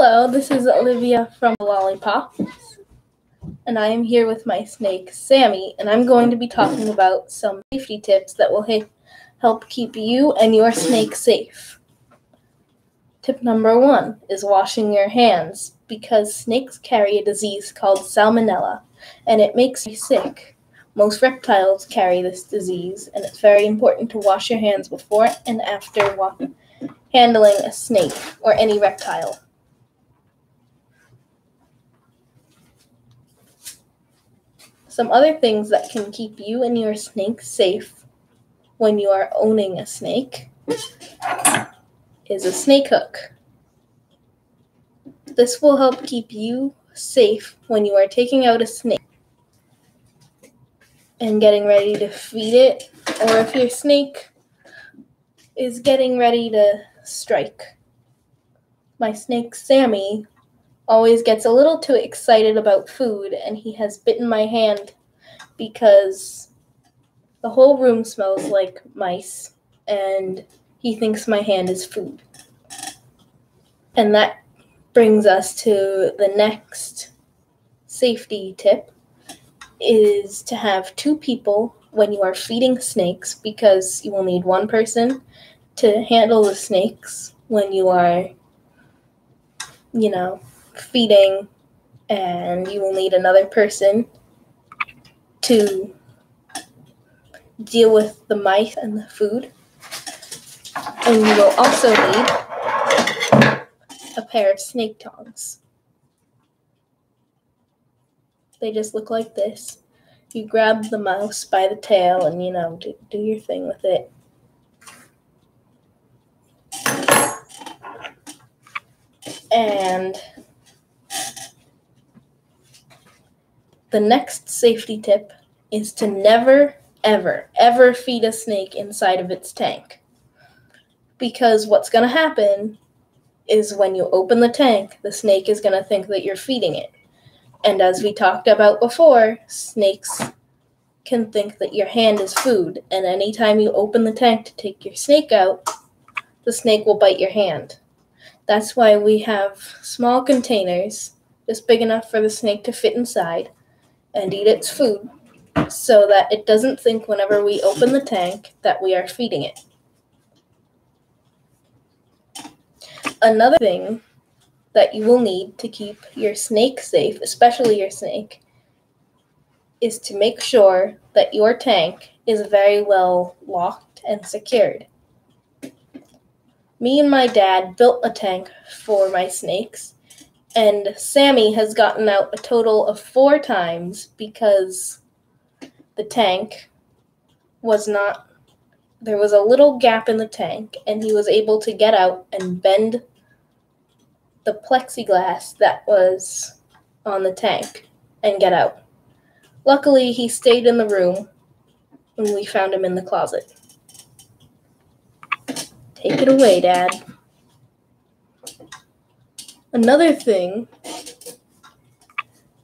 Hello, this is Olivia from Lollipops, and I am here with my snake, Sammy, and I'm going to be talking about some safety tips that will help keep you and your snake safe. Tip number 1 is washing your hands, because snakes carry a disease called salmonella, and it makes you sick. Most reptiles carry this disease, and it's very important to wash your hands before and after handling a snake or any reptile. Some other things that can keep you and your snake safe when you are owning a snake is a snake hook. This will help keep you safe when you are taking out a snake and getting ready to feed it, or if your snake is getting ready to strike. My snake, Sammy, always gets a little too excited about food, and he has bitten my hand because the whole room smells like mice, and he thinks my hand is food. And that brings us to the next safety tip, is to have 2 people when you are feeding snakes, because you will need one person to handle the snakes when you are, feeding, and you will need another person to deal with the mice and the food. And you will also need a pair of snake tongs. They just look like this. You grab the mouse by the tail and, do your thing with it. And the next safety tip is to never, ever, ever feed a snake inside of its tank. Because what's going to happen is when you open the tank, the snake is going to think that you're feeding it. And as we talked about before, snakes can think that your hand is food. And anytime you open the tank to take your snake out, the snake will bite your hand. That's why we have small containers, just big enough for the snake to fit inside and eat its food, so that it doesn't think whenever we open the tank that we are feeding it. Another thing that you will need to keep your snake safe, especially your snake, is to make sure that your tank is very well locked and secured. Me and my dad built a tank for my snakes, and Sammy has gotten out a total of 4 times because the tank there was a little gap in the tank, and he was able to get out and bend the plexiglass that was on the tank and get out. Luckily, he stayed in the room when we found him in the closet. Take it away, Dad. Another thing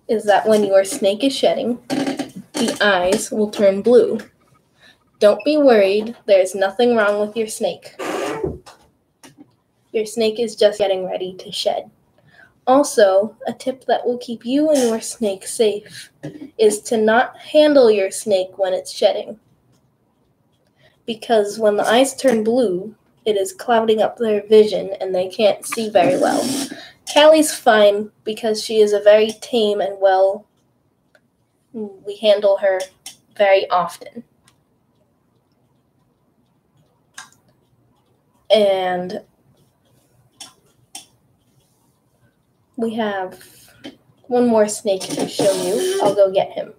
is that when your snake is shedding, the eyes will turn blue. Don't be worried, there's nothing wrong with your snake. Your snake is just getting ready to shed. Also, a tip that will keep you and your snake safe is to not handle your snake when it's shedding. Because when the eyes turn blue, it is clouding up their vision and they can't see very well. Callie's fine because she is a very tame and we handle her very often. And we have one more snake to show you. I'll go get him.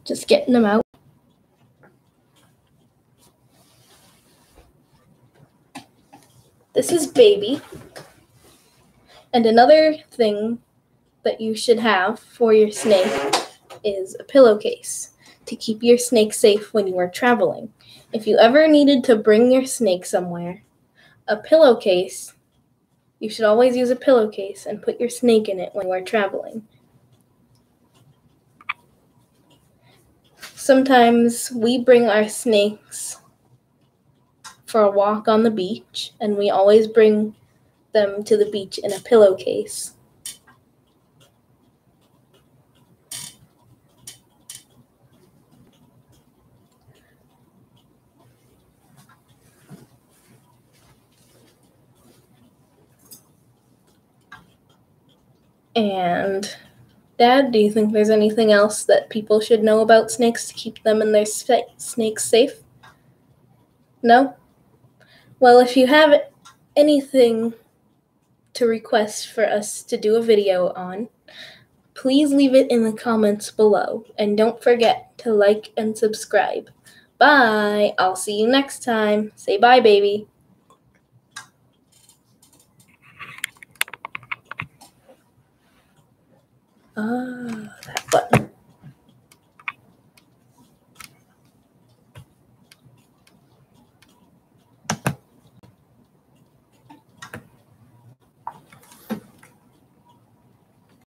Just getting them out. This is Baby. And another thing that you should have for your snake is a pillowcase to keep your snake safe when you are traveling. If you ever needed to bring your snake somewhere, a pillowcase, you should always use a pillowcase and put your snake in it when you are traveling. Sometimes we bring our snakes for a walk on the beach, and we always bring them to the beach in a pillowcase. And Dad, do you think there's anything else that people should know about snakes to keep them and their snakes safe? No? Well, if you have anything to request for us to do a video on, please leave it in the comments below. And don't forget to like and subscribe. Bye! I'll see you next time. Say bye, baby. That button.